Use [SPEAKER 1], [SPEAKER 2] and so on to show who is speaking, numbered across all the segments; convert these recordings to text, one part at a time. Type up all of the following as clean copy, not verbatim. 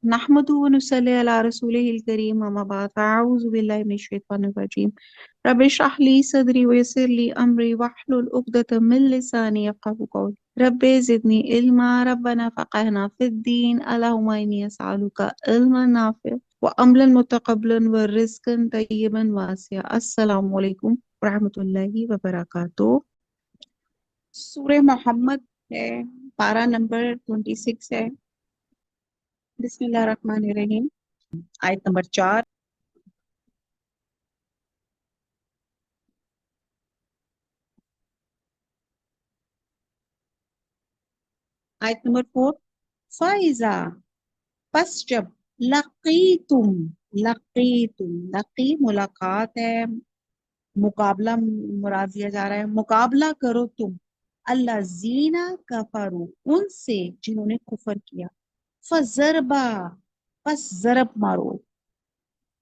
[SPEAKER 1] नहमदु व नुसल्ली अला रसूलिहिल करीम अम्मा बाद अऊज़ु बिल्लाहि मिनश शैतानिर रजीम रब्बि इश्रह ली सदरी व यस्सिर ली अमरी वहलुल उक़दतम मिन लिसानी यफ़क़हू क़ौली रब्बि ज़िदनी इल्मा रब्बना फ़क़िहना फ़िद्दीन अल्लाहुम्मा इन्नी असअलुका इल्मन नाफ़िअ व अमलन मुतक़ब्बलन व रिज़्क़न तय्यिबन वासिअ। अस्सलामु अलैकुम व रहमतुल्लाहि व बरकातुहू। सूरह मोहम्मद है, पारा नंबर 26 है। बिस्मिल्लाहिर्रहमानिर्रहीम। आयत नंबर 4। आयत नंबर 4। फाइजा, पस जब, लकीतुम, लकी मुलाकात है, मुकाबला मुराद दिया जा रहा है। मुकाबला करो तुम, अल्लाजीना कफरू, उनसे जिन्होंने कुफर किया। फजरबा, पस जरब मारो,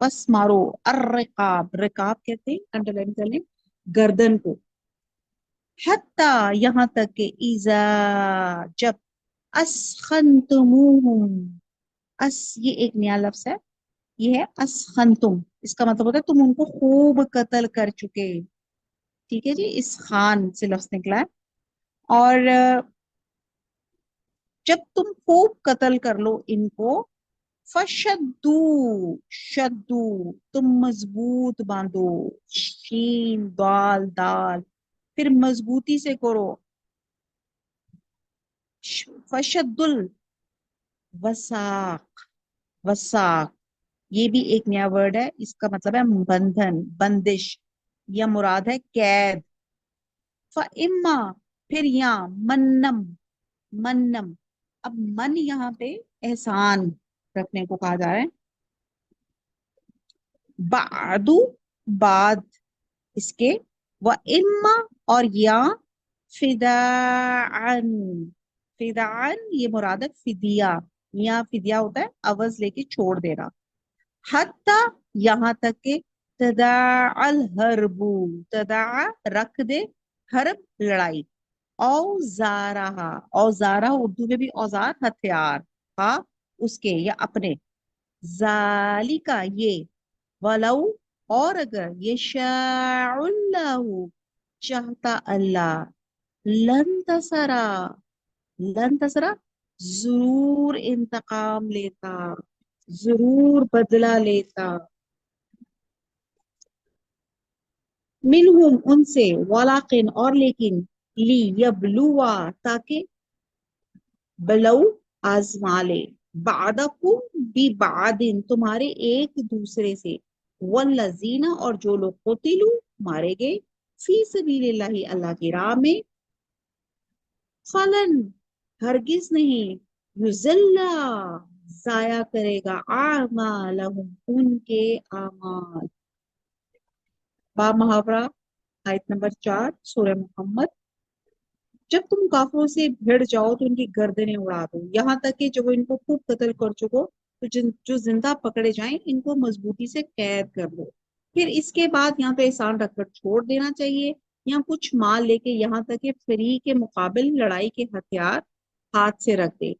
[SPEAKER 1] पस मारो। अर्रिकाब, रिकाब कहते हैं, अंडरलाइन कर लें, गर्दन को। हत्ता, यहाँ तक के, इजा, जब, असखनतुमुहुम, ये एक नया लफ्ज है, ये है असखनतुम। इसका मतलब होता है तुम उनको खूब कत्ल कर चुके। ठीक है जी, इस खान से लफ्ज निकला है। और जब तुम खूब कत्ल कर लो इनको, फशद्दू, शद्दू, तुम मजबूत बांधो। शीन दाल दाल, फिर मजबूती से करो। फशद्दुल वसाक, वसाक, ये भी एक नया वर्ड है। इसका मतलब है बंधन, बंदिश, या मुराद है कैद। इम्मा, फिर यहाँ मन्नम, मन्नम। अब मन यहाँ पे एहसान रखने को कहा जा रहा है। बादू, बाद इसके, व इम्मा, और या फिदान, फिदान ये मुराद है फिदिया। या फिदिया होता है अवज लेके छोड़ देना। हत्ता, यहाँ तक के, तदा अल हरबू, तदा रख दे, हरब लड़ाई। औजारा, औजारा उर्दू में भी औजार हथियार, हाँ उसके या अपने। जालिका ये, वलऊ, और अगर, ये शाउल्लाहु, चाहता अल्लाह, लन तसरा, लन तसरा, जरूर इंतकाम लेता, जरूर बदला लेता। मिनहुम, उनसे, वलाकिन, और लेकिन, ली यबलुआ, ताकि बलऊ, आजमा ले, बादकुम बी बादिन, तुम्हारे एक दूसरे से। वल्लजीना, और जो लोग कुतिलू, मारे गए, फी सबीलिल्लाहि, अल्लाह की राह में, फलन, हरगिज नहीं, युजिल्ला, जाया करेगा, आमालहुम, उनके आमाल। बा मुहावरा, आयत नंबर 4, सूरह मोहम्मद। जब तुम काफिरों से भिड़ जाओ तो उनकी गर्दनें उड़ा दो, यहाँ तक कि जब वो इनको खूब कत्ल कर चुको तो जो जिंदा पकड़े जाएं इनको मजबूती से कैद कर लो। फिर इसके बाद यहाँ पे एहसान रखकर छोड़ देना चाहिए, या कुछ माल लेके, यहाँ तक कि फ्री के मुकाबिल लड़ाई के हथियार हाथ से रख दे।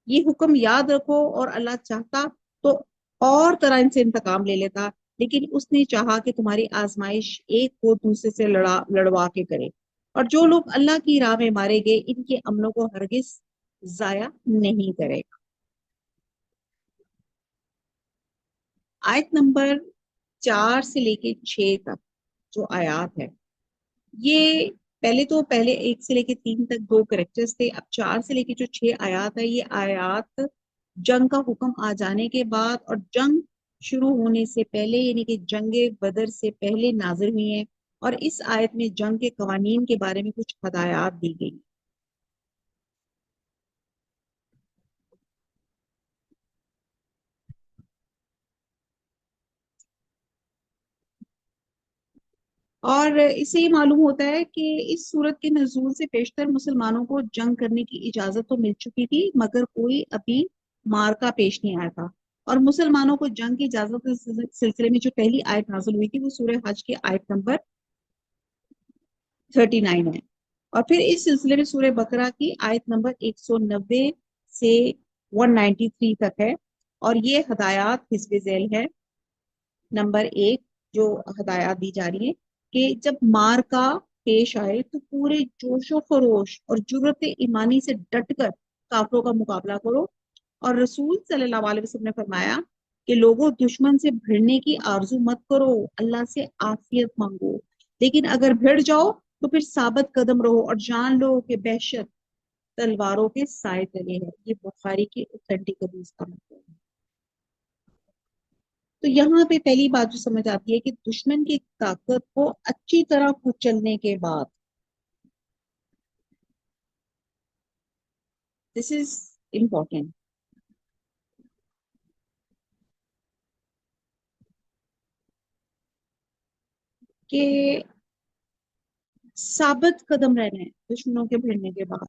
[SPEAKER 1] ये हुक्म याद रखो, और अल्लाह चाहता तो और तरह इनसे इंतकाम ले लेता, लेकिन उसने चाहा कि तुम्हारी आजमाइश एक को दूसरे से लड़वा के करे। और जो लोग अल्लाह की राह में मारे गए, इनके अमलों को हरगिज जाया नहीं करेगा। आयत नंबर 4 से लेके 6 तक जो आयात है, ये पहले 1 से लेके 3 तक दो करेक्टर्स थे। अब 4 से लेके जो 6 आयात है, ये आयात जंग का हुक्म आ जाने के बाद और जंग शुरू होने से पहले, यानी कि जंगे बदर से पहले नाजिल हुई है। और इस आयत में जंग के कवानीन के बारे में कुछ हदायत दी गई। और इससे ये मालूम होता है कि इस सूरत के नज़ूल से पेशतर मुसलमानों को जंग करने की इजाजत तो मिल चुकी थी, मगर कोई अभी मार्का पेश नहीं आया था। और मुसलमानों को जंग की इजाजत के सिलसिले में जो पहली आयत नाज़िल हुई थी वो सूरह हज की आयत नंबर 39 है। और फिर इस सिलसिले में सूरह बकरा की आयत नंबर 190 से 193 तक है। اور یہ ہدایات حسب ذیل ہے. نمبر 1 جو ہدایات دی جا رہی ہیں کہ جب مار کا پیش آئے تو پورے جوش و خروش اور جرت ایمانی سے ڈٹ کر کافروں کا مقابلہ کرو. اور رسول صلی اللہ علیہ وسلم نے فرمایا کہ لوگوں دشمن سے بھیڑنے کی آرزو مت کرو، اللہ سے عافیت مانگو، لیکن اگر بھیڑ جاؤ تو پھر ثابت قدم رہو اور جان لو کہ بحشت تلواروں کے سائے تلے ہے. یہ بخاری کی اوتھینٹک حدیث کا مطلب ہے. تو یہاں پہ پہلی بات جو سمجھ آتی ہے کہ دشمن کی طاقت کو اچھی طرح کچلنے کے بعد دس از امپورٹینٹ کہ ثابت قدم رہنا ہے دشمنوں کے بھیڑنے کے بعد.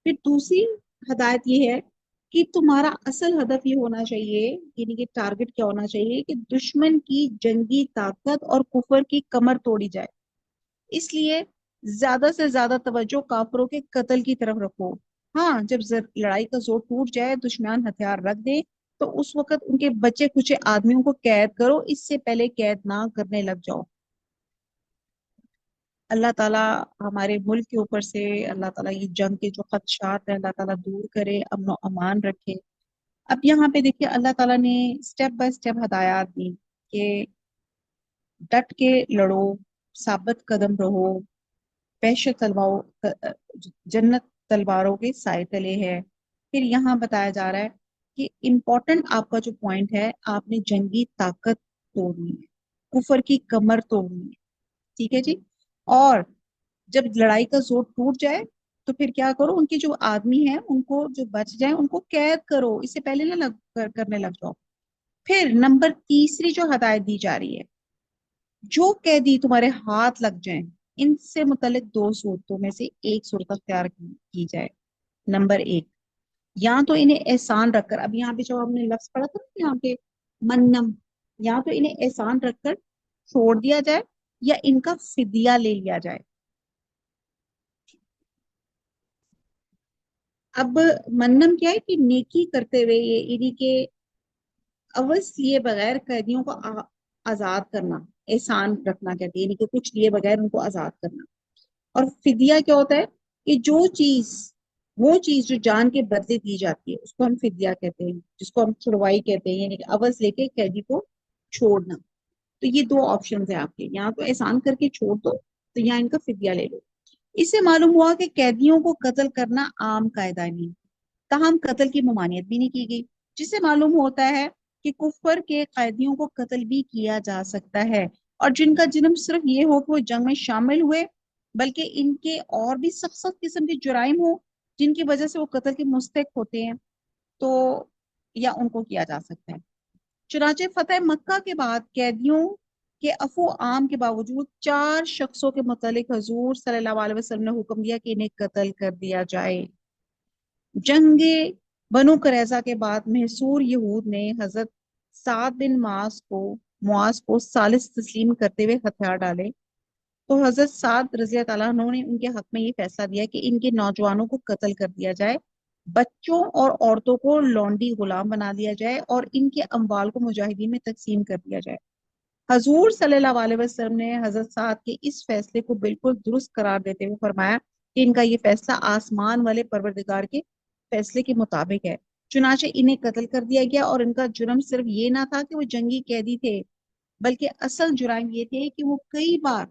[SPEAKER 1] پھر دوسری ہدایت یہ ہے کہ تمہارا اصل ہدف یہ ہونا چاہیے، یعنی کہ ٹارگٹ کیا ہونا چاہیے کہ دشمن کی جنگی طاقت اور کفر کی کمر توڑی جائے. اس لیے زیادہ سے زیادہ توجہ کافروں کے قتل کی طرف رکھو. ہاں جب لڑائی کا زور ٹوٹ جائے، دشمن ہتھیار رکھ دے، تو اس وقت ان کے بچے کچھ آدمیوں کو قید کرو، اس سے پہلے قید نہ کرنے لگ جاؤ. اللہ تعالیٰ ہمارے ملک کے اوپر سے اللہ تعالیٰ یہ جنگ کے جو خدشات ہیں اللہ تعالیٰ دور کرے، امن و امان رکھے. اب یہاں پہ دیکھیے اللہ تعالیٰ نے سٹیپ بائی سٹیپ ہدایات دی کہ ڈٹ کے لڑو، ثابت قدم رہو، پیش تلواؤ، جنت تلواروں کے سائے تلے ہے. پھر یہاں بتایا جا رہا ہے کہ امپورٹنٹ آپ کا جو پوائنٹ ہے، آپ نے جنگی طاقت توڑنی ہے، کفر کی کمر توڑنی ہے. ٹھیک ہے جی. اور جب لڑائی کا زور ٹوٹ جائے تو پھر کیا کرو، ان کے جو آدمی ہیں ان کو جو بچ جائیں ان کو قید کرو، اس سے پہلے نہ کرنے لگ جاؤ. پھر نمبر تیسری جو ہدایت دی جا رہی ہے، جو قیدی تمہارے ہاتھ لگ جائیں ان سے متعلق 2 صورتوں میں سے ایک صورت اختیار کی جائے. نمبر 1، یا تو انہیں احسان رکھ کر، اب یہاں پہ جو ہم نے لفظ پڑھا تھا یہاں پہ منم، یا تو انہیں احسان رکھ کر چھوڑ دیا جائے یا ان کا فدیہ لے لیا جائے. اب منم کیا ہے کہ نیکی کرتے ہوئے یہ انہیں کے عوض لیے بغیر قیدیوں کو آزاد کرنا، احسان رکھنا کہتے ہیں، یعنی کہ کچھ لیے بغیر ان کو آزاد کرنا. اور فدیہ کیا ہوتا ہے کہ وہ چیز جو جان کے بدلے دی جاتی ہے اس کو ہم فدیہ کہتے ہیں، جس کو ہم چھڑوائی کہتے ہیں، یعنی کہ عوض لے کے قیدی کو چھوڑنا. تو یہ 2 آپشنز ہیں آپ کے، یہاں تو احسان کر کے چھوڑ دو تو یہاں ان کا فدیہ لے لو. اس سے معلوم ہوا کہ قیدیوں کو قتل کرنا عام قاعدہ نہیں، تاہم قتل کی ممانعت بھی نہیں کی گئی، جس سے معلوم ہوتا ہے کہ کفر کے قیدیوں کو قتل بھی کیا جا سکتا ہے. اور جن کا جرم صرف یہ ہو کہ وہ جنگ میں شامل ہوئے، بلکہ ان کے اور بھی سخت سخت قسم کے جرائم ہوں جن کی وجہ سے وہ قتل کے مستحق ہوتے ہیں، تو یا ان کو کیا جا سکتا ہے. چنانچہ فتح مکہ کے بعد قیدیوں کے عفو عام کے باوجود 4 شخصوں کے متعلق حضور صلی اللہ علیہ وسلم نے حکم دیا کہ انہیں قتل کر دیا جائے. جنگ بنو قریظہ کے بعد محصور یہود نے حضرت سعد بن معاذ کو ثالث تسلیم کرتے ہوئے ہتھیار ڈالے، تو حضرت سعد رضی اللہ تعالیٰ عنہ نے ان کے حق میں یہ فیصلہ دیا کہ ان کے نوجوانوں کو قتل کر دیا جائے، بچوں اور عورتوں کو لونڈی غلام بنا دیا جائے اور ان کے اموال کو مجاہدین میں تقسیم کر دیا جائے. حضور صلی اللہ علیہ وسلم نے حضرت سعد کے اس فیصلے کو بالکل درست قرار دیتے ہوئے فرمایا کہ ان کا یہ فیصلہ آسمان والے پروردگار کے فیصلے کے مطابق ہے. چنانچہ انہیں قتل کر دیا گیا، اور ان کا جرم صرف یہ نہ تھا کہ وہ جنگی قیدی تھے، بلکہ اصل جرائم یہ تھے کہ وہ کئی بار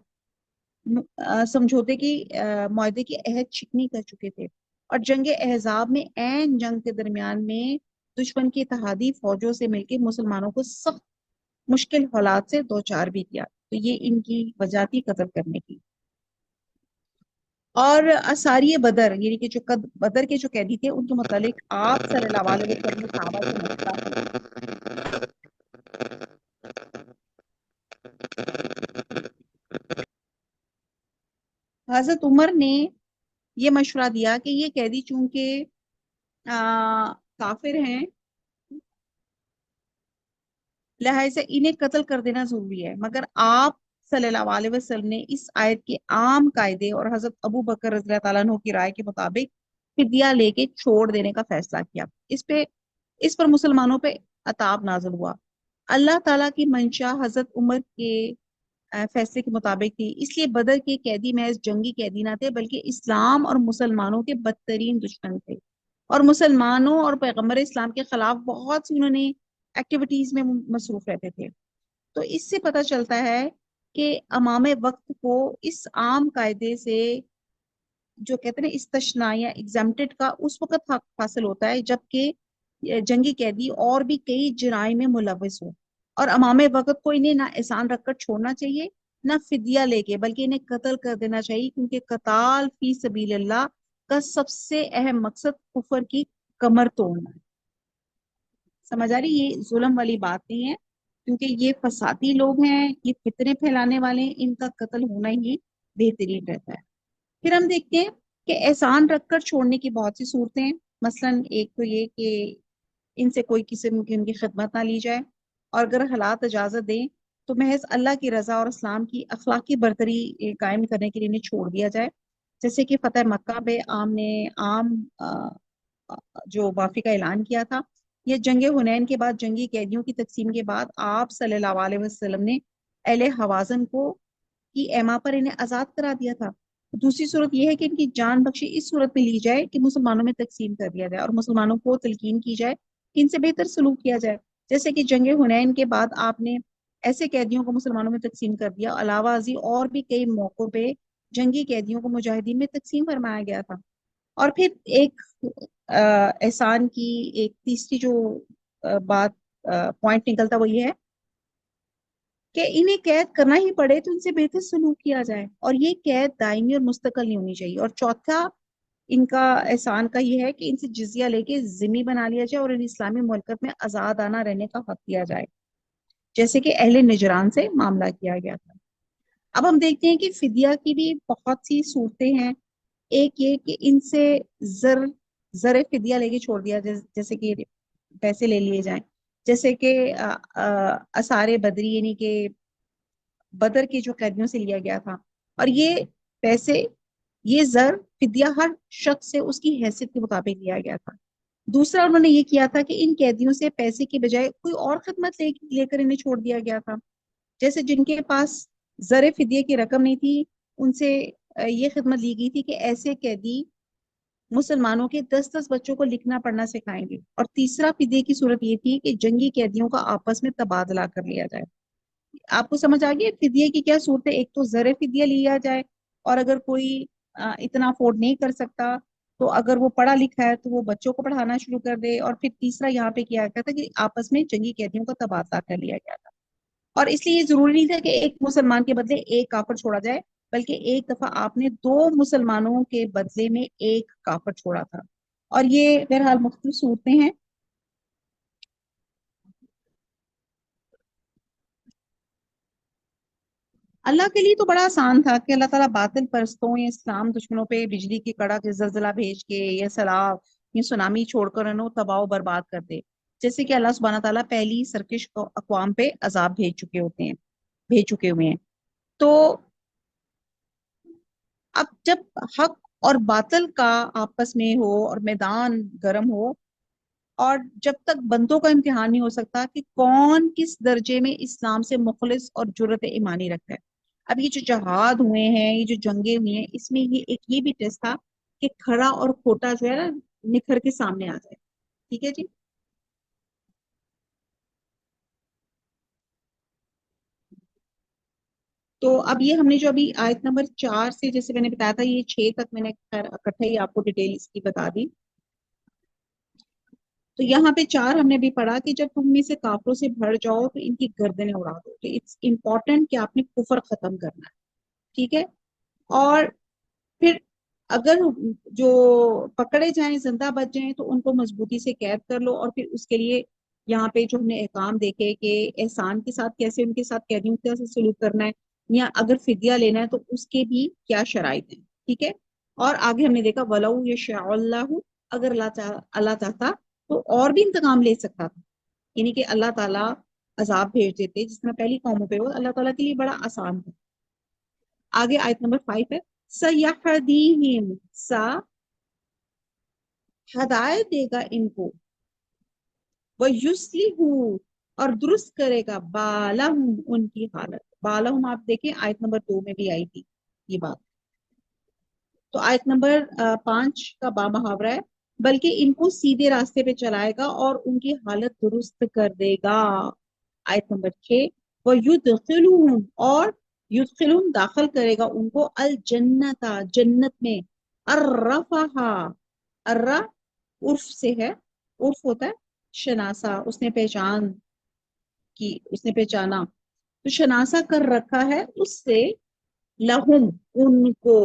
[SPEAKER 1] سمجھوتے کی معاہدے کی عہد شکنی کر چکے تھے، اور جنگ احزاب میں عین جنگ کے درمیان میں دشمن کی اتحادی فوجوں سے مل کے مسلمانوں کو سخت مشکل حالات سے دوچار بھی کیا. تو یہ ان کی وجہ تھی قتل کرنے کی. اور اساری بدر، یعنی کہ جو بدر کے جو قیدی تھے ان کے متعلق آپ صلی اللہ علیہ وسلم نے صحابہ سے مشورہ حضرت عمر نے یہ مشورہ دیا کہ یہ قیدی چونکہ کافر ہیں، لہٰذا انہیں قتل کر دینا ضروری ہے، مگر آپ صلی اللہ علیہ وسلم نے اس آیت کے عام قاعدے اور حضرت ابو بکر رضی اللہ تعالیٰ عنہ کی رائے کے مطابق فدیہ لے کے چھوڑ دینے کا فیصلہ کیا. اس پر مسلمانوں پہ अताब नाजिल हुआ। अल्लाह ताला की मंशा हजरत उमर के फैसले के मुताबिक थी, इसलिए बदर के कैदी महज जंगी कैदी ना थे बल्कि इस्लाम और मुसलमानों के बदतरीन दुश्मन थे, और मुसलमानों और पैगम्बर इस्लाम के खिलाफ बहुत सी उन्होंने एक्टिविटीज में मसरूफ रहते थे। तो इससे पता चलता है कि अमाम वक्त को इस आम कायदे से जो कहते हैं ना इस्तशना या एग्जाम्प्टेड का उस वक्त हक हासिल होता है जबकि जंगी कैदी और भी कई जराइम में मुलविस हो, और अमाम वक्त को इन्हें ना एहसान रखकर छोड़ना चाहिए ना फिदिया लेके, बल्कि इन्हें कत्ल कर देना चाहिए, क्योंकि कताल फी सबीलिल्लाह का सबसे अहम मकसद कुफर की कमर तोड़ना है। समझ आ रही, ये जुल्म वाली बात नहीं है, क्योंकि ये फसादी लोग हैं, ये फितने फैलाने वाले हैं, इनका कत्ल होना ही बेहतरीन रहता है। फिर हम देखते हैं कि एहसान रखकर छोड़ने की बहुत सी सूरतें हैं। मसलन एक तो ये कि इनसे कोई किस्म की उनकी खिदमत ना ली जाए, और अगर हालात इजाजत दें तो महज अल्लाह की रजा और इस्लाम की अखलाकी बरतरी कायम करने के लिए इन्हें छोड़ दिया जाए। जैसे कि फतेह मक्का पे आम ने आम जो माफी का ऐलान किया था, ये जंग हुनैन के बाद जंगी कैदियों की तकसीम के बाद आप सल्लल्लाहु अलैहि वसल्लम ने अहले हवाजन को की एमा पर इन्हें आजाद करा दिया था। दूसरी सूरत यह है कि इनकी जान बख्शी इस सूरत में ली जाए कि मुसलमानों में तकसीम कर दिया जाए और मुसलमानों को तलकीन की जाए कि इनसे बेहतर सलूक किया जाए। जैसे कि जंग हुनैन के बाद आपने ऐसे कैदियों को मुसलमानों में तकसीम कर दिया, अलावा अजी और भी कई मौकों पे जंगी कैदियों को मुजाहिदीन में तकसीम फरमाया गया था। और फिर एक एहसान की एक तीसरी जो बात पॉइंट निकलता वो ये है कि इन्हें कैद करना ही पड़े तो इनसे बेहतर सलूक किया जाए, और ये कैद दायमी और मुस्तकिल नहीं होनी चाहिए। और चौथा इनका एहसान का ये है कि इनसे जिजिया लेके जिम्मी बना लिया जाए और इन इस्लामी मुल्कत में आजाद आना रहने का हक दिया जाए, जैसे कि अहले निजरान से मामला किया गया था। अब हम देखते हैं कि फिदिया की भी बहुत सी सूरतें हैं। एक ये कि इनसे जर जर फिदिया लेके छोड़ दिया, जैसे कि पैसे ले लिए जाएं, जैसे कि असारे बदरी यानी कि बदर के जो कैदियों से लिया गया था। और ये पैसे, ये जर फिदिया हर शख्स से उसकी हैसियत के मुताबिक लिया गया था। दूसरा उन्होंने ये किया था कि इन कैदियों से पैसे की बजाय कोई और खिदमत लेकर इन्हें छोड़ दिया गया था। जैसे जिनके पास जर फिदिये की रकम नहीं थी, उनसे ये खिदमत ली गई थी कि ऐसे कैदी मुसलमानों के 10-10 बच्चों को लिखना पढ़ना सिखाएंगे। और तीसरा फिदिये की सूरत ये थी कि जंगी कैदियों का आपस में तबादला कर लिया जाए। आपको समझ आ गया फिदिये की क्या सूरत है? एक तो जर फिदिया लिया जाए, और अगर कोई इतना अफोर्ड नहीं कर सकता तो अगर वो पढ़ा लिखा है तो वो बच्चों को पढ़ाना शुरू कर दे। और फिर तीसरा यहाँ पे किया गया था कि आपस में जंगी कैदियों का तबादला कर लिया गया था। और इसलिए ये जरूरी नहीं था कि एक मुसलमान के बदले एक काफिर छोड़ा जाए, बल्कि एक दफा आपने दो मुसलमानों के बदले में एक काफिर छोड़ा था। और ये बहरहाल मुख्तलिफ सूरतें हैं। अल्लाह के लिए तो बड़ा आसान था कि अल्लाह ताला बातिल परस्तों या इस्लाम दुश्मनों पे बिजली की कड़क या जलजला भेज के या सैलाब या सुनामी छोड़कर इन्हें तबाह और बर्बाद कर दे, जैसे कि अल्लाह सुब्हाना ताला पहली सरकश अक़वाम पे अजाब भेज चुके होते हैं, भेज चुके हुए हैं। तो अब जब हक और बातिल का आपस में हो और मैदान गर्म हो, और जब तक बंदों का इम्तिहान नहीं हो सकता कि कौन किस दर्जे में इस्लाम से मुखलिस और जुर्रत ईमानी रखता है। अब ये जो जहाद हुए हैं, ये जो जंगे हुई हैं, इसमें ये एक ये भी टेस्ट था कि खरा और खोटा जो है ना निखर के सामने आ जाए। ठीक है जी। तो अब ये हमने जो अभी आयत नंबर 4 से जैसे मैंने बताया था, ये 6 तक मैंने खैर इकट्ठा ही आपको डिटेल इसकी बता दी। तो यहाँ पे 4 हमने भी पढ़ा कि जब तुम में से काफरों से भर जाओ तो इनकी गर्दनें उड़ा दो। तो इट्स इम्पोर्टेंट कि आपने कुफर खत्म करना है। ठीक है। और फिर अगर जो पकड़े जाएं जिंदा बच जाएं तो उनको मजबूती से कैद कर लो। और फिर उसके लिए यहाँ पे जो हमने एहकाम देखे कि एहसान के साथ कैसे उनके साथ कैदियों के से सलूक करना है, या अगर फिदिया लेना है तो उसके भी क्या शराइत है। ठीक है। और आगे हमने देखा वलऊ यशाअल्लाहु, अगर अल्लाह चाहता तो और भी इंतकाम ले सकता था, यानी कि अल्लाह ताला अजाब भेज देते जिस तरह पहली कौमों पे हो, अल्लाह ताला के लिए बड़ा आसान है। आगे आयत नंबर 5 है, सयहदीहिम, सा हदायत देगा इनको, वो युस्लिहू, और दुरुस्त करेगा बालहुम, उनकी हालत। बालहुम आप देखें आयत नंबर 2 में भी आई थी ये बात। तो आयत नंबर 5 का बा मुहावरा है, बल्कि इनको सीधे रास्ते पे चलाएगा और उनकी हालत दुरुस्त कर देगा। आयत नंबर 6, वो युदखिलुहुम, और युदखिलुहुम दाखिल करेगा उनको अल जन्नता, जन्नत में, अर्रफहा, अर्रा उर्फ से है, उर्फ होता है शनासा, उसने पहचान की, उसने पहचाना, तो शनासा कर रखा है उससे, लहुम, उनको।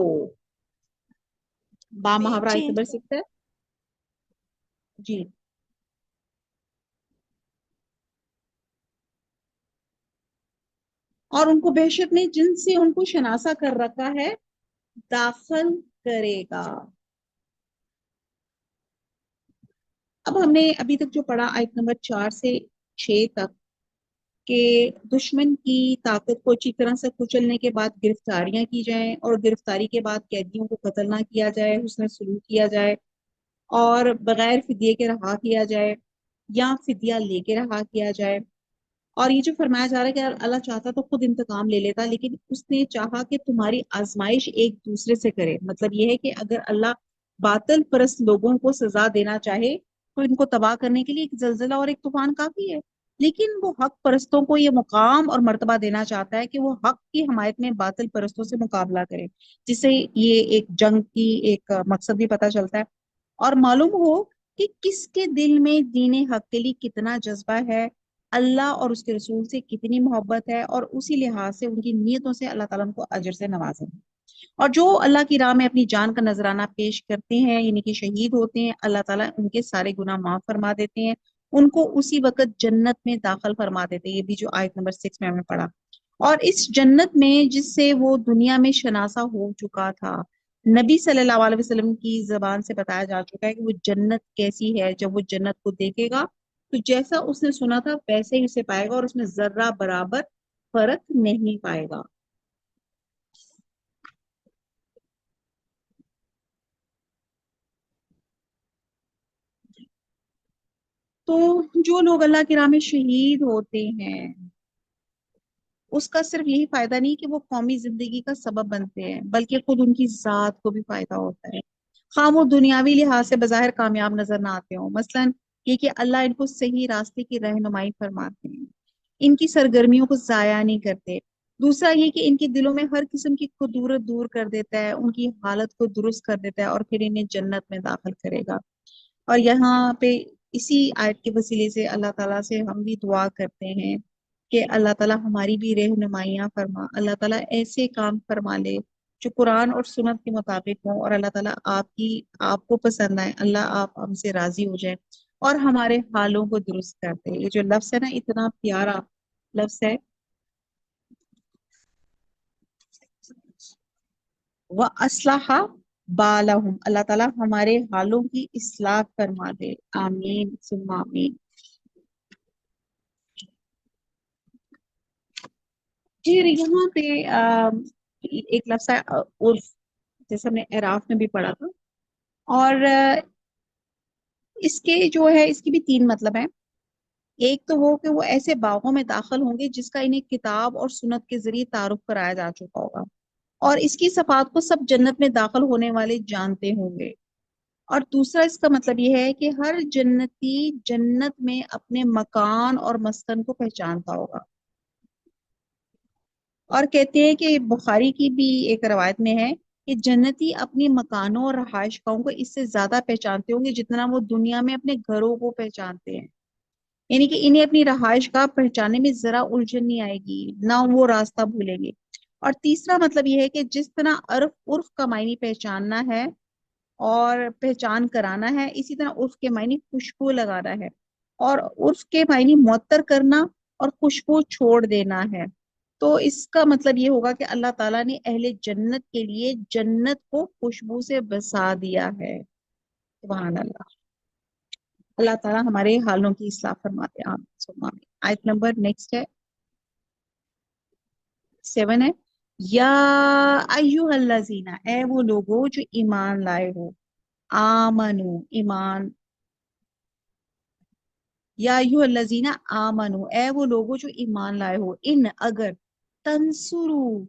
[SPEAKER 1] बा
[SPEAKER 2] पेज
[SPEAKER 1] मुहावरा आयत
[SPEAKER 2] चेंज
[SPEAKER 1] नंबर
[SPEAKER 2] कर।
[SPEAKER 1] 6 है जी। और उनको बहशत ने जिनसे उनको शनासा कर रखा है दाखिल करेगा। अब हमने अभी तक जो पढ़ा आयत नंबर 4 से 6 तक, के दुश्मन की ताकत को अच्छी तरह से कुचलने के बाद गिरफ्तारियां की जाएं, और गिरफ्तारी के बाद कैदियों को कत्ल ना किया जाए, हुस्न सलूक किया जाए, और बगैर फिदिये के रहा किया जाए या फिदिया लेके रहा किया जाए। और ये जो फरमाया जा रहा है कि अगर अल्लाह चाहता तो खुद इंतकाम ले लेता, लेकिन उसने चाहा कि तुम्हारी आजमाइश एक दूसरे से करे। मतलब ये है कि अगर अल्लाह बातिल परस्त लोगों को सजा देना चाहे तो इनको तबाह करने के लिए एक जलजिला और एक तूफान काफी है, लेकिन वो हक परस्तों को ये मुकाम और मर्तबा देना चाहता है कि वो हक की हमायत में बातिल परस्तों से मुकाबला करे, जिससे ये एक जंग की एक मकसद भी पता चलता है, और मालूम हो कि किसके दिल में दीन हक के लिए कितना जज्बा है, अल्लाह और उसके रसूल से कितनी मोहब्बत है, और उसी लिहाज से उनकी नीयतों से अल्लाह ताला उनको अजर से नवाजेंगे। और जो अल्लाह की राह में अपनी जान का नजराना पेश करते हैं, यानी कि शहीद होते हैं, अल्लाह ताला उनके सारे गुनाह माफ फरमा देते हैं, उनको उसी वक्त जन्नत में दाखिल फरमा देते हैं। ये भी जो आयत नंबर 6 में हमने पढ़ा। और इस जन्नत में जिससे वो दुनिया में शनासा हो चुका था, नबी सल्लल्लाहु अलैहि वसल्लम की जबान से बताया जा चुका है कि वो जन्नत कैसी है। जब वो जन्नत को देखेगा तो जैसा उसने सुना था वैसे ही उसे पाएगा, और उसमें जर्रा बराबर फर्क नहीं पाएगा। तो जो लोग अल्लाह की राह में शहीद होते हैं, उसका सिर्फ यही फायदा नहीं कि वो कौमी जिंदगी का सबब बनते हैं, बल्कि खुद उनकी जात को भी फायदा होता है। हाँ, वो दुनियावी लिहाज से बज़ाहिर कामयाब नजर ना आते हो, मसलन ये कि अल्लाह इनको सही रास्ते की रहनुमाई फरमाते हैं, इनकी सरगर्मियों को जाया नहीं करते। दूसरा ये कि इनके दिलों में हर किस्म की कुदूरत दूर कर देता है, उनकी हालत को दुरुस्त कर देता है, और फिर इन्हें जन्नत में दाखिल करेगा। और यहाँ पे इसी आयत के वसीले से अल्लाह ताला से हम भी दुआ करते हैं कि अल्लाह ताला हमारी भी रहनुमाइयाँ फरमा, अल्लाह ताला ऐसे काम फरमा ले जो कुरान और सुन्नत के मुताबिक हो, और अल्लाह ताला आपकी, आपको पसंद आए, अल्लाह आप हमसे राजी हो जाए और हमारे हालों को दुरुस्त कर दे। ये जो लफ्ज है ना, इतना प्यारा लफ्ज है, वह असलहा बालहुम, अल्लाह ताला हमारे हालों की इस्लाह फरमा दे। आमीन सुम्मा आमीन। फिर यहाँ पे एक लफ्ज है उर्फ, जैसे हमने एराफ में भी पढ़ा था। और इसके जो है, इसकी भी 3 मतलब है। एक तो वो कि वो ऐसे बागों में दाखिल होंगे जिसका इन्हें किताब और सुन्नत के जरिए तारुफ कराया जा चुका होगा, और इसकी सफात को सब जन्नत में दाखिल होने वाले जानते होंगे। और दूसरा इसका मतलब ये है कि हर जन्नती जन्नत में अपने मकान और मस्कन को पहचानता होगा। और कहते हैं कि बुखारी की भी एक रवायत में है कि जन्नती अपनी मकानों और रहायश गाहों को इससे ज्यादा पहचानते होंगे जितना वो दुनिया में अपने घरों को पहचानते हैं। यानी कि इन्हें अपनी रहायश गाह पहचानने में जरा उलझन नहीं आएगी, ना वो रास्ता भूलेंगे। और तीसरा मतलब ये है कि जिस तरह अर्फ उर्फ का मायने पहचानना है और पहचान कराना है, इसी तरह उर्फ के मायने खुशबू लगाना है, और उर्फ के मायने मुअत्तर करना और खुशबू छोड़ देना है। तो इसका मतलब ये होगा कि अल्लाह ताला ने अहले जन्नत के लिए जन्नत को खुशबू से बसा दिया है। सुभान अल्लाह। अल्लाह ताला हमारे हालों की इस्लाह फरमाते हैं, आमीन सुम्मा आमीन। आयत नंबर नेक्स्ट है 7 है, या अय्युहल्लज़ीना, ए वो लोगो जो ईमान लाए हो, आमनु ईमान, या अय्युहल्लज़ीना आमनु, ए वो लोगो जो ईमान लाए हो, इन अगर तंसुरु,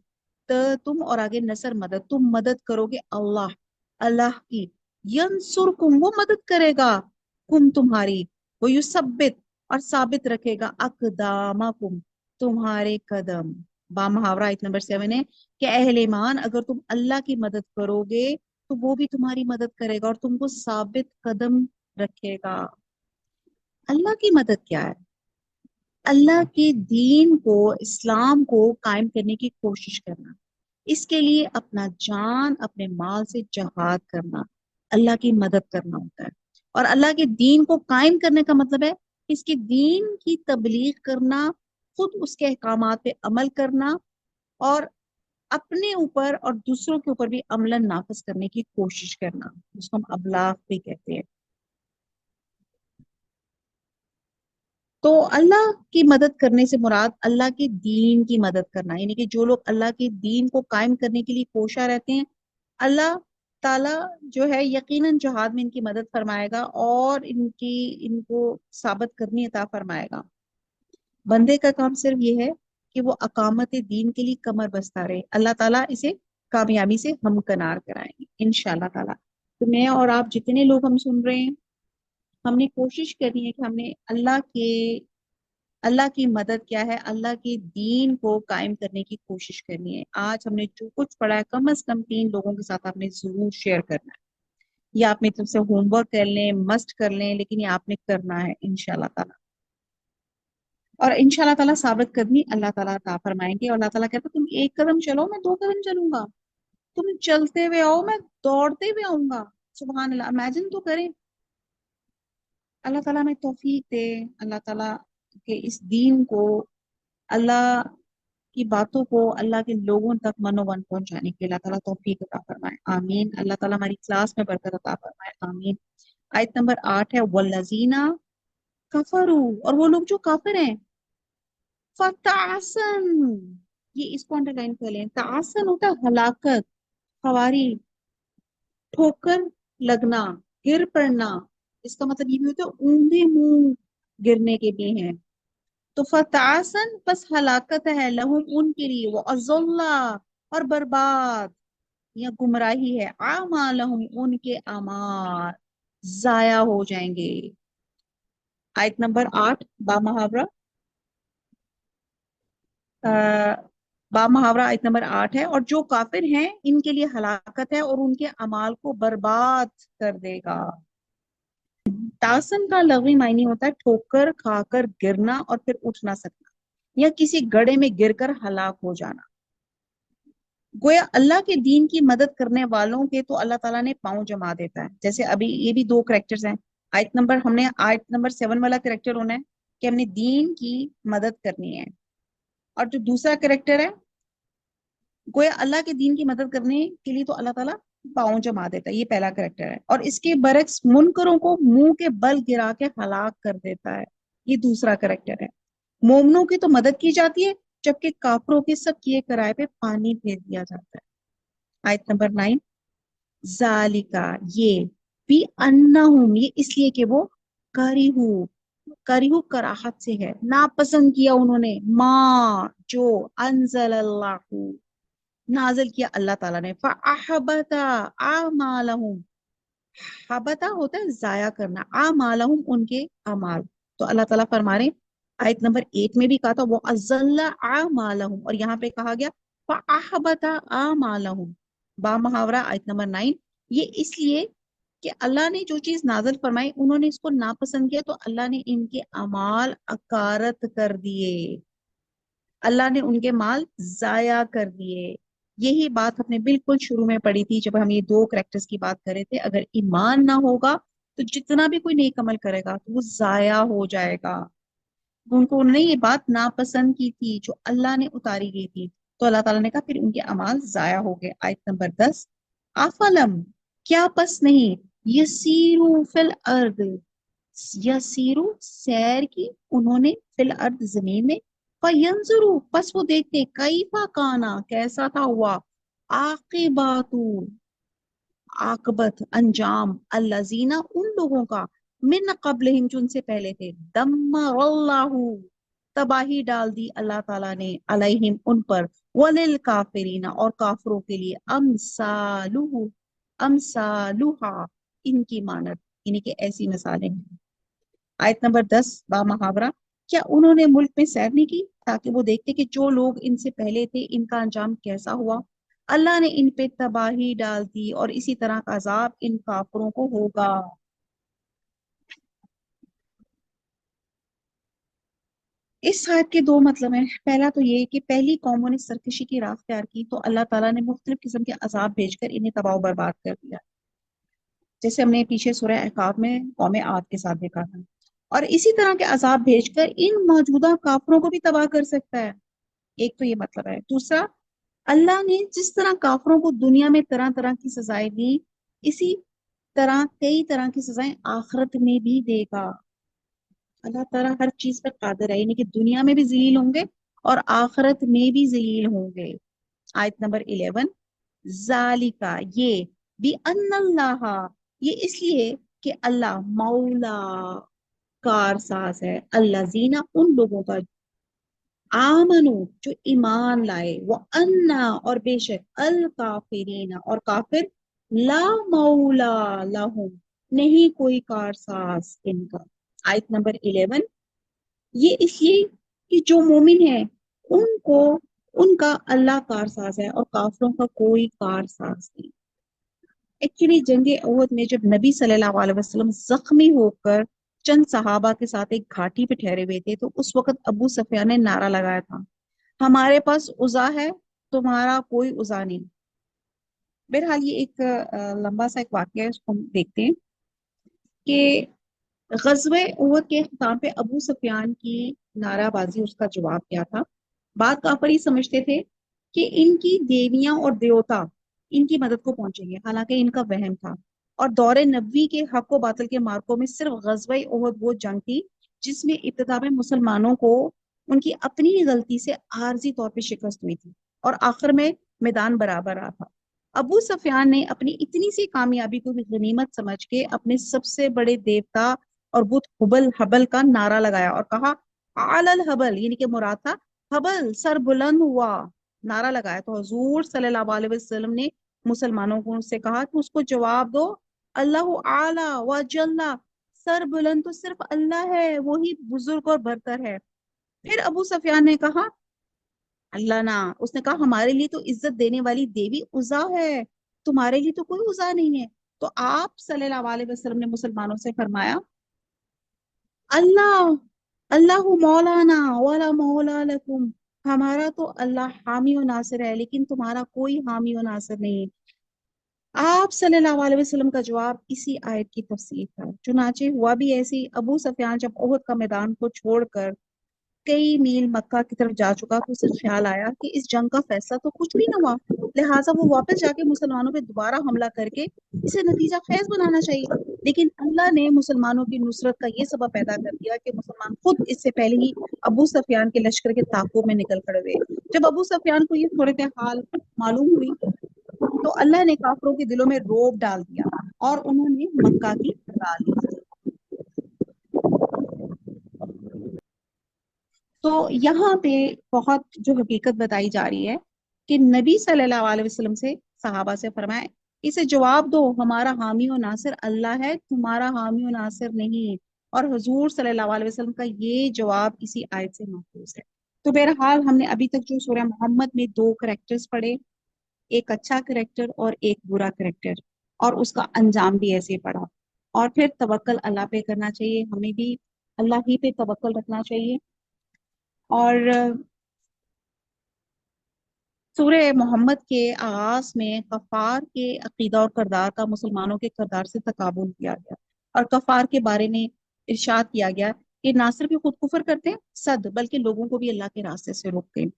[SPEAKER 1] तो तुम, और आगे नसर मदद, तुम मदद करोगे अल्लाह, अल्लाह की, यंसुरकुम, वो मदद करेगा कुम, तुम्हारी, वो युसब्बित, और साबित रखेगा अकदामकुम, तुम्हारे कदम। बा मुहावरा आयत नंबर 7 है कि अहले ईमान अगर तुम अल्लाह की मदद करोगे तो वो भी तुम्हारी मदद करेगा और तुमको साबित कदम रखेगा। अल्लाह की मदद क्या है? अल्लाह के दीन को, इस्लाम को कायम करने की कोशिश करना, इसके लिए अपना जान, अपने माल से जहाद करना, अल्लाह की मदद करना होता है। और अल्लाह के दीन को कायम करने का मतलब है इसके दीन की तबलीग करना, खुद उसके अहकामात पे अमल करना, और अपने ऊपर और दूसरों के ऊपर भी अमलन नाफिज करने की कोशिश करना, जिसको हम अबलाग भी कहते हैं। तो अल्लाह की मदद करने से मुराद अल्लाह के दीन की मदद करना, यानी कि जो लोग अल्लाह के दीन को कायम करने के लिए कोशा रहते हैं, अल्लाह ताला जो है यकीनन जहाद में इनकी मदद फरमाएगा और इनको साबित करनी अता फरमाएगा। बंदे का काम सिर्फ ये है कि वो अकामत दीन के लिए कमर बस्ता रहे, अल्लाह ताला इसे कामयाबी से हमकनार कराएंगे इंशाअल्लाह ताला। तो मैं और आप जितने लोग हम सुन रहे हैं, हमने कोशिश करनी है कि हमने अल्लाह की मदद क्या है, अल्लाह के दीन को कायम करने की कोशिश करनी है। आज हमने जो कुछ पढ़ा है कम से कम 3 लोगों के साथ आपने जरूर शेयर करना है। या आप मेरी तरफ से होमवर्क कर लें, मस्ट कर लें, लेकिन ये आपने करना है इंशाल्लाह ताला। और इंशाल्लाह ताला साबित कदमी अल्लाह ताला अता फरमाएंगे। और अल्लाह ताला कहता है तुम एक कदम चलो मैं 2 कदम चलूंगा, तुम चलते हुए आओ मैं दौड़ते हुए आऊंगा। सुभान अल्लाह, इमेजिन तो करें। अल्लाह ताला हमें तौफीक दे, अल्लाह ताला के इस दीन को, अल्लाह की बातों को अल्लाह के लोगों तक मनोवन पहुंचाने के अल्लाह ताला तौफीक अता फरमाए, आमीन। अल्लाह ताला हमारी क्लास में बरकत अता फरमाए, आमीन। आयत नंबर 8 है वल्लजीना कफरू, और वो लोग जो काफिर हैं, फतासन, ये इसको अंडरलाइन कर लें, तासन होता है हलाकत, हवारी, ठोकर लगना, गिर पड़ना, इसका मतलब ये भी होता है ऊंधे मुंह गिरने के भी हैं। तो फतासन बस हलाकत है, लहुम उनके लिए, वो अज़ल्ला और बर्बाद या गुमराही है, आमालहुम उनके अमाल जाया हो जाएंगे। आयत नंबर 8 बा मुहावरा, बा मुहावरा आयत नंबर 8 है, और जो काफिर हैं इनके लिए हलाकत है और उनके अमाल को बर्बाद कर देगा। तासन का लग़वी मायने होता है ठोकर खाकर गिरना और फिर उठ ना सकना, या किसी गड्ढे में गिरकर हलाक हो जाना। गोया अल्लाह के दीन की मदद करने वालों के तो अल्लाह ताला ने पांव जमा देता है। जैसे अभी ये भी 2 करेक्टर्स हैं। आयत नंबर 7 वाला करेक्टर होना है कि हमने दीन की मदद करनी है, और जो दूसरा करेक्टर है, गोया अल्लाह के दीन की मदद करने के लिए तो अल्लाह ताला पांव जमा देता है, ये पहला करेक्टर है। और इसके बरक्स मुनकरों को मुंह के बल गिरा के हलाक कर देता है, ये दूसरा करेक्टर है। मोमनों की तो मदद की जाती है, जबकि काफरों के सब किए कराए पे पानी फेर दिया जाता है। आयत नंबर 9, जालिका, ये, भी अन्नहुम, ये इसलिए कि वो करिहू, करिहू कराहत से है, नापसंद किया उन्होंने, माँ जो अनजल अल्लाहु, नाजिल किया अल्लाह ताला ने, फअहबता आमालहुम, हबता होता है जाया करना, आमालहुम उनके अमाल। तो अल्लाह ताला फरमा रहे, आयत नंबर 8 में भी कहा था वो अज़ल्ला आमालहुम, और यहाँ पे कहा गया फअहबता आमालहुम, बा मुहावरा आयत नंबर 9, ये इसलिए कि अल्लाह ने जो चीज नाजिल फरमाई उन्होंने इसको नापसंद किया, तो अल्लाह ने इनके अमाल अकारत कर दिए, अल्लाह ने उनके माल जाया कर दिए। यही बात हमने बिल्कुल शुरू में पढ़ी थी जब हम ये 2 करैक्टर्स की बात कर रहे थे। अगर ईमान ना होगा तो जितना भी कोई नेक अमल करेगा तो वो जाया हो जाएगा। उनको उन्होंने ये बात नापसंद की थी जो अल्लाह ने उतारी गई थी, तो अल्लाह ताला ने कहा फिर उनके अमाल जाया हो गए। आयत नंबर 10, आफलम, क्या पस नहीं, यसीरू फिल अर्द, यसीरू सैर की उन्होंने, फिल अर्द जमीन में, फयंजुरू बस वो देखते, कैफा काना कैसा था हुआ, आकिबातु आकबत अंजाम, अल्लजीना उन लोगों का, من قبلہم جو ان سے پہلے تھے، دمر اللہ تباہی ڈال دی اللہ تعالیٰ نے، علیہم ان پر، وللکافرین اور کافروں کے لیے، امثالہ امثالہا ان کی مانت، یعنی کہ ایسی مثالیں ہیں۔ آیت نمبر 10 با محاورہ، کیا انہوں نے ملک میں سیر نہیں کی تاکہ وہ دیکھتے کہ جو لوگ ان سے پہلے تھے ان کا انجام کیسا ہوا؟ اللہ نے ان پہ تباہی ڈال دی اور اسی طرح کا عذاب ان کافروں کو ہوگا۔ اس آیت کے دو مطلب ہیں۔ پہلا تو یہ کہ پہلی قوموں نے سرکشی کی راہ اختیار کی تو اللہ تعالیٰ نے مختلف قسم کے عذاب بھیج کر انہیں تباہ و برباد کر دیا، جیسے ہم نے پیچھے سورہ احقاف میں قوم عاد کے ساتھ دیکھا تھا، اور اسی طرح کے عذاب بھیج کر ان موجودہ کافروں کو بھی تباہ کر سکتا ہے۔ ایک تو یہ مطلب ہے۔ دوسرا، اللہ نے جس طرح کافروں کو دنیا میں طرح طرح کی سزائیں دی، اسی طرح کئی طرح کی سزائیں آخرت میں بھی دے گا۔ اللہ تعالیٰ ہر چیز پر قادر ہے، یعنی کہ دنیا میں بھی ذلیل ہوں گے اور آخرت میں بھی ذلیل ہوں گے۔ آیت نمبر 11، ذالکا یہ، بھی ان اللہ یہ اس لیے کہ اللہ مولا کارساز ہے، اللہ زینہ ان لوگوں کا، آمنو جو ایمان لائے، وہ انا اور بے شک الکافرین اور کافر، لا مولا لہم نہیں کوئی کارساز ان کا۔ آیت نمبر 11، یہ اس لیے کہ جو مومن ہے ان کو ان کا اللہ کارساز ہے اور کافروں کا کوئی کارساز نہیں۔ ایکچولی جنگ احد میں جب نبی صلی اللہ علیہ وسلم زخمی ہو کر چند صحابہ کے ساتھ ایک گھاٹی پہ ٹھہرے ہوئے تھے، تو اس وقت ابو سفیان نے نعرہ لگایا تھا، ہمارے پاس عزا ہے، تمہارا کوئی عزا نہیں۔ بہرحال یہ ایک لمبا سا ایک واقعہ ہے، اس کو ہم دیکھتے ہیں کہ غزوہ احد کے اختتام پہ ابو سفیان کی نعرہ بازی، اس کا جواب کیا تھا؟ بات کافر ہی سمجھتے تھے کہ ان کی دیویاں اور دیوتا ان کی مدد کو پہنچیں گے، حالانکہ ان کا وہم تھا، اور دور نبوی کے حق و باطل کے مارکوں میں صرف غزوہ احد وہ جنگ تھی جس میں ابتدا میں مسلمانوں کو ان کی اپنی غلطی سے عارضی طور پہ شکست ہوئی تھی اور آخر میں میدان برابر رہا تھا۔ ابو سفیان نے اپنی اتنی سی کامیابی کو بھی غنیمت سمجھ کے اپنے سب سے بڑے دیوتا اور بت حبل حبل کا نعرہ لگایا اور کہا علی الحبل، یعنی کہ مراد تھا حبل سر بلند ہوا، نعرہ لگایا۔ تو حضور صلی اللہ علیہ وسلم نے مسلمانوں کو سے کہا کہ اس کو جواب دو، اللہ اعلی و جل، سر بلند تو صرف اللہ ہے، وہی بزرگ اور برتر ہے۔ پھر ابو سفیان نے کہا اللہ نہ، اس نے کہا ہمارے لیے تو عزت دینے والی دیوی عزا ہے، تمہارے لیے تو کوئی عزا نہیں ہے۔ تو آپ صلی اللہ علیہ وسلم نے مسلمانوں سے فرمایا اللہ اللہ مولانا ولا مولا لکم، ہمارا تو اللہ حامی و ناصر ہے لیکن تمہارا کوئی حامی و ناصر نہیں۔ آپ صلی اللہ علیہ وسلم کا جواب اسی آیت کی تفسیر تھا۔ چنانچہ ہوا بھی ایسی، ابو سفیان جب احد کا میدان کو چھوڑ کر کئی میل مکہ کی طرف جا چکا تو اسے خیال آیا کہ اس جنگ کا فیصلہ تو کچھ بھی نہ ہوا، لہٰذا وہ واپس جا کے مسلمانوں پہ دوبارہ حملہ کر کے اسے نتیجہ خیز بنانا چاہیے۔ لیکن اللہ نے مسلمانوں کی نصرت کا یہ سبب پیدا کر دیا کہ مسلمان خود اس سے پہلے ہی ابو سفیان کے لشکر کے تعاقب میں نکل کھڑے ہوئے۔ جب ابو سفیان کو یہ صورتحال معلوم ہوئی تو اللہ نے کافروں کے دلوں میں روب ڈال دیا اور انہوں نے مکہ کی راہ لی۔ تو یہاں پہ بہت جو حقیقت بتائی جا رہی ہے کہ نبی صلی اللہ علیہ وسلم سے صحابہ سے فرمائے اسے جواب دو، ہمارا حامی و ناصر اللہ ہے، تمہارا حامی و ناصر نہیں۔ اور حضور صلی اللہ علیہ وسلم کا یہ جواب اسی آیت سے محفوظ ہے۔ تو بہرحال ہم نے ابھی تک جو سورہ محمد میں دو کریکٹرز پڑھے، ایک اچھا کریکٹر اور ایک برا کریکٹر، اور اس کا انجام بھی ایسے پڑا، اور پھر توکل اللہ پہ کرنا چاہیے، ہمیں بھی اللہ ہی پہ توکل رکھنا چاہیے۔ اور سورہ محمد کے آغاز میں کفار کے عقیدہ اور کردار کا مسلمانوں کے کردار سے تقابل کیا گیا، اور کفار کے بارے میں ارشاد کیا گیا کہ نہ صرف خود کفر کرتے ہیں صد، بلکہ لوگوں کو بھی اللہ کے راستے سے روکتے ہیں۔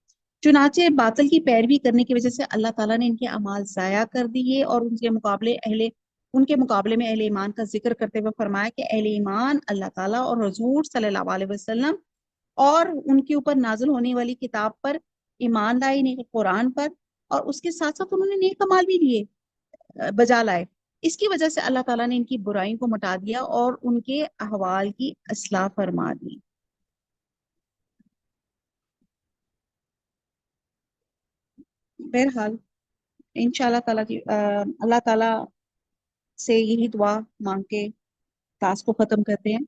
[SPEAKER 1] چنانچہ باطل کی پیروی کرنے کی وجہ سے اللہ تعالیٰ نے ان کے اعمال ضائع کر دیے، اور ان کے مقابلے میں اہل ایمان کا ذکر کرتے ہوئے فرمایا کہ اہل ایمان اللہ تعالیٰ اور حضور صلی اللہ علیہ وسلم اور ان کے اوپر نازل ہونے والی کتاب پر ایمان لائے، نیک قرآن پر، اور اس کے ساتھ ساتھ انہوں نے نیک اعمال بھی لیے بجا لائے، اس کی وجہ سے اللہ تعالیٰ نے ان کی برائیوں کو مٹا دیا اور ان کے احوال کی اصلاح فرما دی۔ بہرحال انشاءاللہ تعالیٰ کی اللہ تعالیٰ سے یہی دعا مانگ کے ٹاسک کو ختم کرتے ہیں،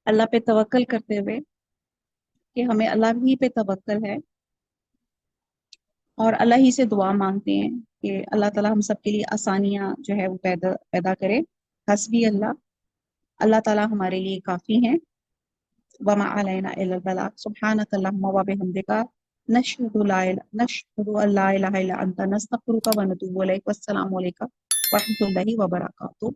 [SPEAKER 1] اللہ پہ توکل کرتے ہوئے کہ ہمیں اللہ ہی پہ توکل ہے، اور اللہ ہی سے دعا مانگتے ہیں کہ اللہ تعالیٰ ہم سب کے لیے آسانیاں جو ہے وہ پیدا کرے۔ حسبی اللہ، اللہ تعالیٰ ہمارے لیے کافی ہیں۔ وما علینا الا البلاغ، سبحانک اللہم وبحمدک، نشہد ان لا الہ الا انت، نستغفرک ونتوب الیک، والسلام علیکم ورحمۃ اللہ وبرکاتہ۔